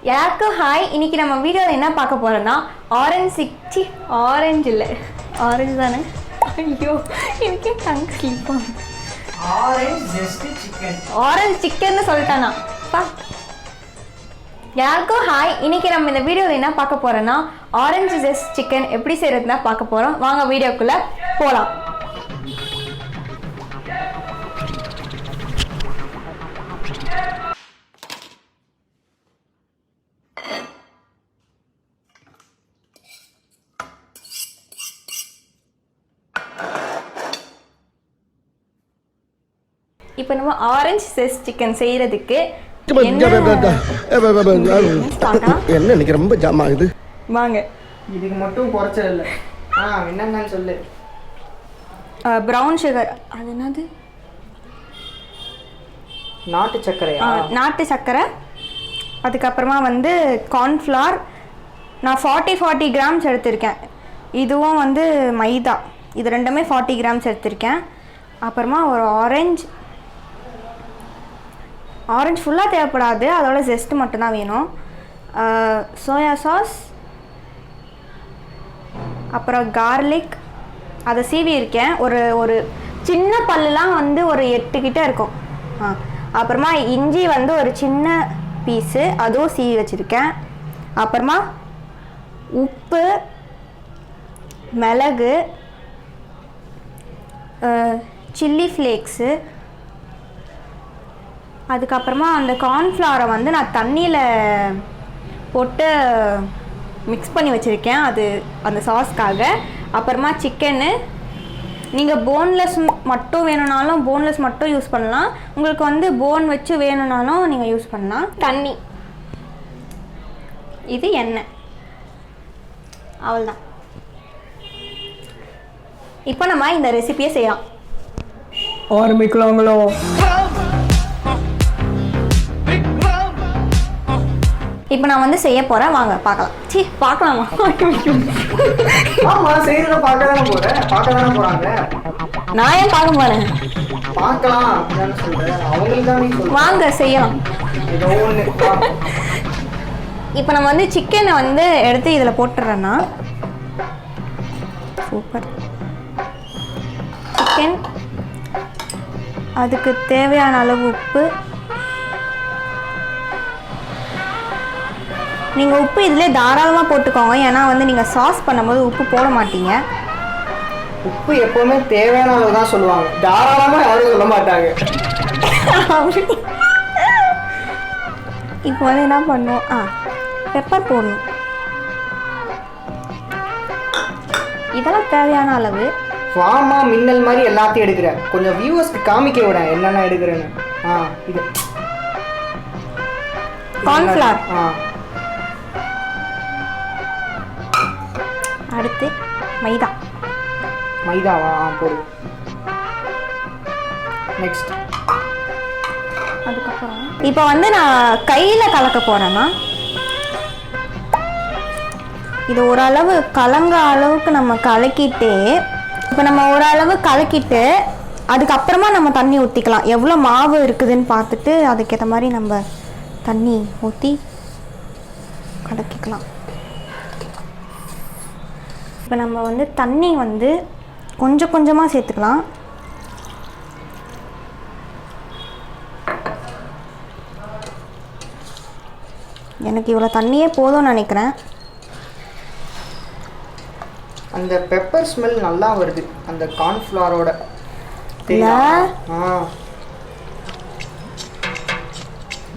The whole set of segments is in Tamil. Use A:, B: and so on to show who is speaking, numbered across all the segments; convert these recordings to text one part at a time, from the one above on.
A: எல்லாருக்கும் ஹாய். இன்னைக்கு நம்ம வீடியோவில் என்ன பார்க்க போகிறோன்னா ஆரஞ்சு தானே. ஐயோ எனக்கே டங் ஸ்லீப் ஆரஞ்சு சிக்கன்னு சொல்லிட்டானா பா. எல்லாருக்கும் ஹாய். இன்னைக்கு நம்ம இந்த வீடியோவில் என்ன பார்க்க போகிறோன்னா ஆரஞ்சு ஜெஸ்ட் சிக்கன் எப்படி செய்கிறதுனா பார்க்க போகிறோம். வாங்க வீடியோக்குள்ளே போகலாம். இப்போ நம்ம ஆரஞ்சு ஜெஸ்ட் சிக்கன் செய்யறதுக்கு
B: என்ன இன்னைக்கு ரொம்ப ஜாம் ஆகுது.
C: வாங்க, இதுக்கு மட்டும் குறைச்சல் இல்லை. என்னன்னு சொல்லு.
A: ப்ரௌன் சுகர், அது என்னது,
C: நாட்டு சர்க்கரையா?
A: நாட்டு சர்க்கரை. அதுக்கப்புறமா வந்து கார்ன்ஃப்ளவர். நான் 40 கிராம்ஸ் எடுத்திருக்கேன். இதுவும் வந்து மைதா. இது ரெண்டுமே 40 கிராம்ஸ் எடுத்திருக்கேன். அப்புறமா ஒரு ஆரஞ்சு ஃபுல்லாக தேவைப்படாது, அதோட ஜெஸ்ட் மட்டும்தான் வேணும். சோயா சாஸ், அப்புறம் கார்லிக், அதை சீவி இருக்கேன். ஒரு சின்ன பல்லுலாம் வந்து ஒரு 8 கிட்ட இருக்கும். அப்புறமா இஞ்சி வந்து ஒரு சின்ன பீஸு, அதுவும் சீவி வச்சுருக்கேன். அப்புறமா உப்பு, மிளகு, சில்லி ஃப்ளேக்ஸு. அதுக்கப்புறமா அந்த கார்ன்ஃப்ளவரை வந்து நான் தண்ணியில் போட்டு மிக்ஸ் பண்ணி வச்சுருக்கேன், அது அந்த சாஸ்க்காக. அப்புறமா சிக்கனு, நீங்கள் போன்லெஸ் மட்டும் வேணும்னாலும் போன்லெஸ் மட்டும் யூஸ் பண்ணலாம். உங்களுக்கு வந்து போன் வச்சு வேணும்னாலும் நீங்கள் யூஸ் பண்ணலாம். தண்ணி, இது எண்ணெய், அவ்வளோதான். இப்போ நம்ம இந்த ரெசிபியை செய்யலாம்.
C: ஆரம்பிக்கலாங்களோ?
A: இப்போ நான் வந்து செய்ய போகிறேன், வாங்க பார்க்கலாம். பார்க்கலாமா?
C: ஆமாம், செய்யறத பார்க்க தானே போகிறாங்க.
A: நான் ஏன் பார்க்க போகிறேன்?
C: பார்க்கலாம் சொல்கிறேன், அவங்களுக்கு தான்.
A: வாங்க செய்யலாம். இப்போ நம்ம வந்து சிக்கனை வந்து எடுத்து இதில் போட்டுறேன்னா, சூப்பர் சிக்கன். அதுக்கு தேவையான அளவு உப்பு. நீங்கள் உப்பு இதிலே தாராளமாக போட்டுக்கோங்க, ஏன்னா வந்து நீங்கள் சாஸ் பண்ணும்போது உப்பு போட மாட்டீங்க.
C: உப்பு எப்போவுமே தேவையான அளவு தான் சொல்லுவாங்க, தாராளமாக யாரும் சொல்ல மாட்டாங்க.
A: இப்போ வந்து என்ன பண்ணுவோம், பெப்பர் போடணும். இதெல்லாம் தேவையான அளவு.
C: வாமா, மின்னல் மாதிரி எல்லாத்தையும் எடுக்கிறேன். கொஞ்சம் வியூவர்ஸ்க்கு காமிக்க விட என்னென்ன எடுக்கிறேன்னு. இது
A: கார்ன்ஃப்ளவர். அடுத்து
C: மைதாவா? போடு. நெக்ஸ்ட்.
A: அதுக்கப்புறம் இப்போ வந்து நான் கையில் கலக்க போகிறேன்னா, இது ஓரளவு கலங்க அளவுக்கு நம்ம கலக்கிட்டு, இப்போ நம்ம ஓரளவு கலக்கிட்டு அதுக்கப்புறமா நம்ம தண்ணி ஊற்றிக்கலாம். எவ்வளோ மாவு இருக்குதுன்னு பார்த்துட்டு அதுக்கேற்ற மாதிரி நம்ம தண்ணி ஊற்றி கலக்கிக்கலாம். இப்போ நம்ம வந்து தண்ணி வந்து கொஞ்சம் கொஞ்சமாக சேர்த்துக்கலாம். எனக்கு இவ்வளோ தண்ணியே போதும்னு நினைக்கிறேன்.
C: அந்த பெப்பர் ஸ்மெல் நல்லா வருது அந்த கார்ன்ஃப்ளவரோட.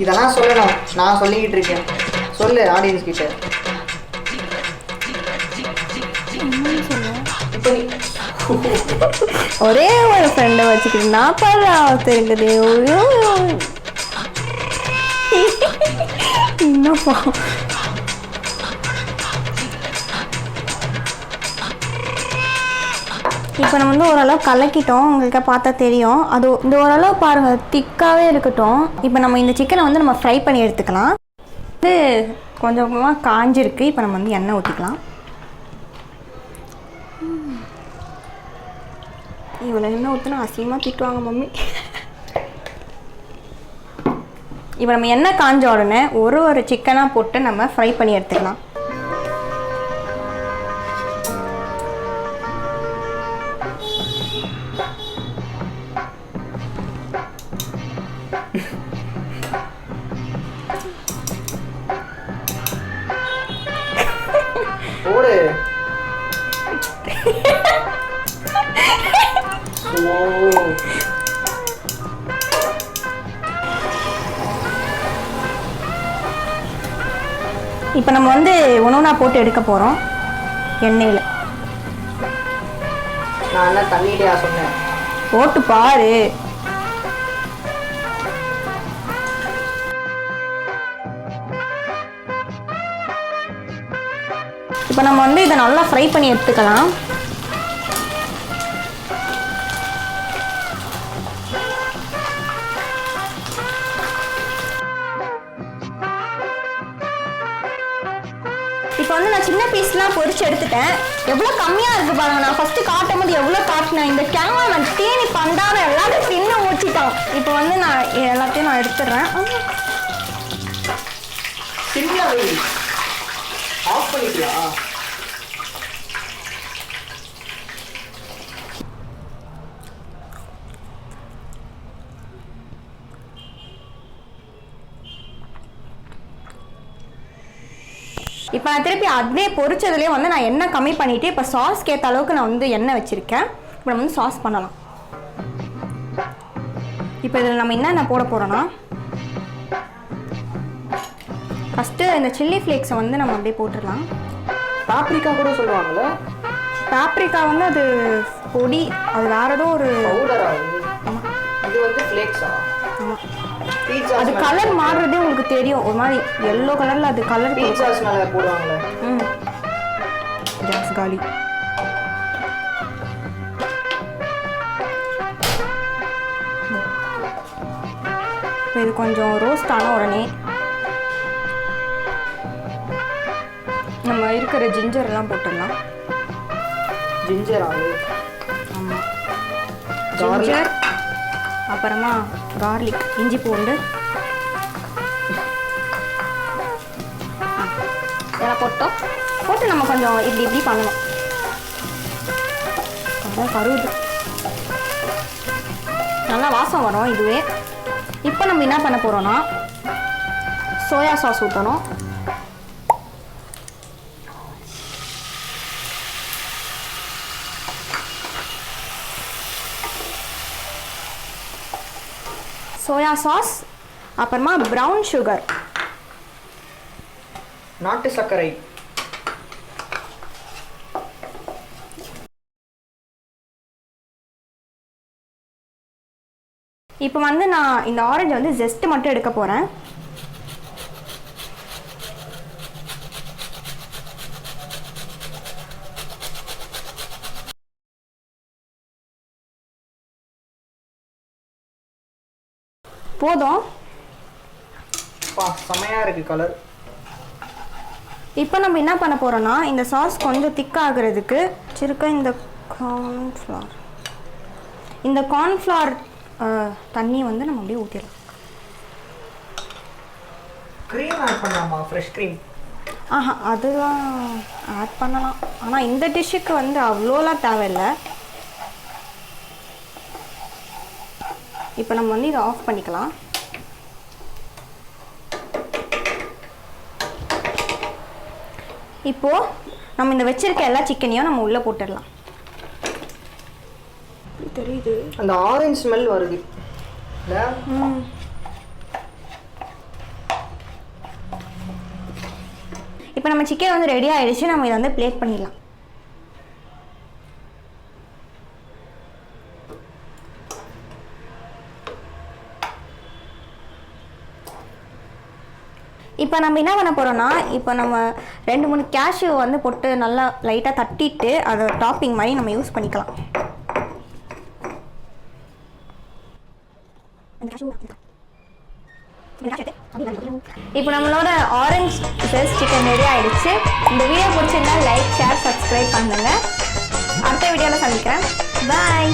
C: இதெல்லாம் சொல்லணும், நான் சொல்லிக்கிட்டு இருக்கேன். சொல்லு ஆடியன்ஸ் கிட்ட.
A: ஒரே ஒரு ஃப்ரெண்டை வச்சுக்கிட்டு நான் தெரியுது. என்னப்பா இப்போ நம்ம வந்து ஓரளவு கலக்கிட்டோம், உங்களுக்கு பார்த்தா தெரியும். அது இந்த ஓரளவு பாருங்கள், திக்காகவே இருக்கட்டும். இப்போ நம்ம இந்த சிக்கனை வந்து நம்ம ஃப்ரை பண்ணி எடுத்துக்கலாம். இது கொஞ்சம் கொஞ்சமாக காஞ்சிருக்கு. இப்போ நம்ம வந்து எண்ணெய் ஊற்றிக்கலாம். இவ்வளோ எண்ணெய் ஊற்றினா அசிங்கமாக திட்டுவாங்க மம்மி. இப்போ நம்ம எண்ணெய் காஞ்ச உடனே ஒரு சிக்கனாக போட்டு நம்ம ஃப்ரை பண்ணி எடுத்துக்கலாம்.
C: ஓடு.
A: இப்போ நம்ம வந்து ஒன்றா போட்டு எடுக்க போகிறோம் எண்ணெயில்.
C: நான் என்ன தண்ணியிலையா சொன்னேன்?
A: போட்டு பாரு. இப்போ நம்ம வந்து இதை நல்லா ஃப்ரை பண்ணி எடுத்துக்கலாம். இப்போ வந்து நான் சின்ன பீஸ்லாம் பொரிச்சு எடுத்துட்டேன். எவ்வளோ கம்மியாக இருக்குது பாருங்க. நான் ஃபஸ்ட்டு காட்டும் போது எவ்வளோ காட்டினேன். இந்த கேமராமேன் தேனி பண்டான எல்லாத்தையும் தின்னு ஊற்றிட்டான். இப்போ வந்து நான் எல்லாத்தையும் நான் எடுத்துடுறேன்.
C: ஆஃப் பண்ணிக்கலாம்.
A: இப்போ நான் திருப்பி அதே பொரிச்சதுலேயே வந்து நான் எண்ணெய் கம்மி பண்ணிவிட்டு இப்போ சாஸ்க்கு ஏற்ற அளவுக்கு நான் வந்து எண்ணெய் வச்சுருக்கேன். இப்போ நம்ம வந்து சாஸ் பண்ணலாம். இப்போ இதில் நம்ம என்னென்ன போட போகிறோன்னா, ஃபஸ்ட்டு இந்த சில்லி ஃப்ளேக்ஸை வந்து நம்ம அப்படியே போட்டுடலாம்.
C: பாப்ரிக்கா கூட சொல்லுவாங்கல்ல?
A: பாப்ரிக்கா வந்து அது பொடி, அது வேற ஏதோ ஒரு
C: பவுடரா? இது வந்து ஃப்ளேக்ஸா?
A: ஆமாம். அது கலர் மாறுறதே உங்களுக்கு தெரியும். ஒரு மாதிரி எல்லோ கலரில் அது கலர்
C: பீட்சாஸ் மேலே போடுவாங்களே.
A: கேஸ் காலி. இது கொஞ்சம் ரோஸ்ட் ஆன உடனே நம்ம இருக்கிற ஜிஞ்சர் எல்லாம் போட்டுடலாம்.
C: ஜிஞ்சர் ஆகுது.
A: ஆமாம், ஜிஞ்சர், அப்புறமா கார்லிக், இஞ்சி பூண்டு இதெல்லாம் போட்டு நம்ம கொஞ்சம் இப்படி பண்ணணும். அதான் கருவுது, நல்லா வாசம் வரும் இதுவே. இப்போ நம்ம என்ன பண்ண போகிறோன்னா, சோயா சாஸ் ஊற்றணும். சோயா சாஸ், அப்புறமா ப்ரௌன் சுகர்,
C: நாட்டு சர்க்கரை,
A: இப்போ வந்து நான் இந்த ஆரஞ்சு வந்து ஜெஸ்ட் மட்டும் எடுக்க போகிறேன். போதும்.
C: செமையா இருக்கு கலர்.
A: இப்போ நம்ம என்ன பண்ண போகிறோன்னா, இந்த சாஸ் கொஞ்சம் திக்காகிறதுக்கு வச்சுருக்க இந்த கார்ன்ஃப்ளவர் தண்ணி வந்து நம்ம அப்படியே ஊற்றிடலாம்.
C: க்ரீம் ஆட் பண்ணலாமா? Fresh cream?
A: அதெல்லாம் ஆட் பண்ணலாம். ஆனால் இந்த டிஷ்ஷுக்கு வந்து அவ்வளோலாம் தேவையில்லை. இப்போ நம்ம வந்து இதை ஆஃப் பண்ணிக்கலாம். இப்போது நம்ம இந்த வச்சிருக்க எல்லா சிக்கனையும் நம்ம உள்ளே போட்டுடலாம். தெரியுது,
C: அந்த ஆரஞ்சு ஸ்மெல் வருது.
A: இப்போ நம்ம சிக்கன் வந்து ரெடி ஆயிடுச்சு. நம்ம இதை வந்து பிளேட் பண்ணிடலாம். இப்போ நம்ம என்ன பண்ண போகிறோன்னா, இப்போ நம்ம 2-3 கேஷ்யூ வந்து போட்டு நல்லா லைட்டாக தட்டிட்டு அதை டாப்பிங் மாதிரி நம்ம யூஸ் பண்ணிக்கலாம். இப்போ நம்மளோட ஆரஞ்ச் பெஸ்ட் சிக்கன் ரெடி ஆயிடுச்சு. இந்த வீடியோ பிடிச்சிருந்தா லைக், ஷேர், சப்ஸ்கிரைப் பண்ணுங்க. அடுத்த வீடியோவில் சந்திக்கிறேன். பாய்.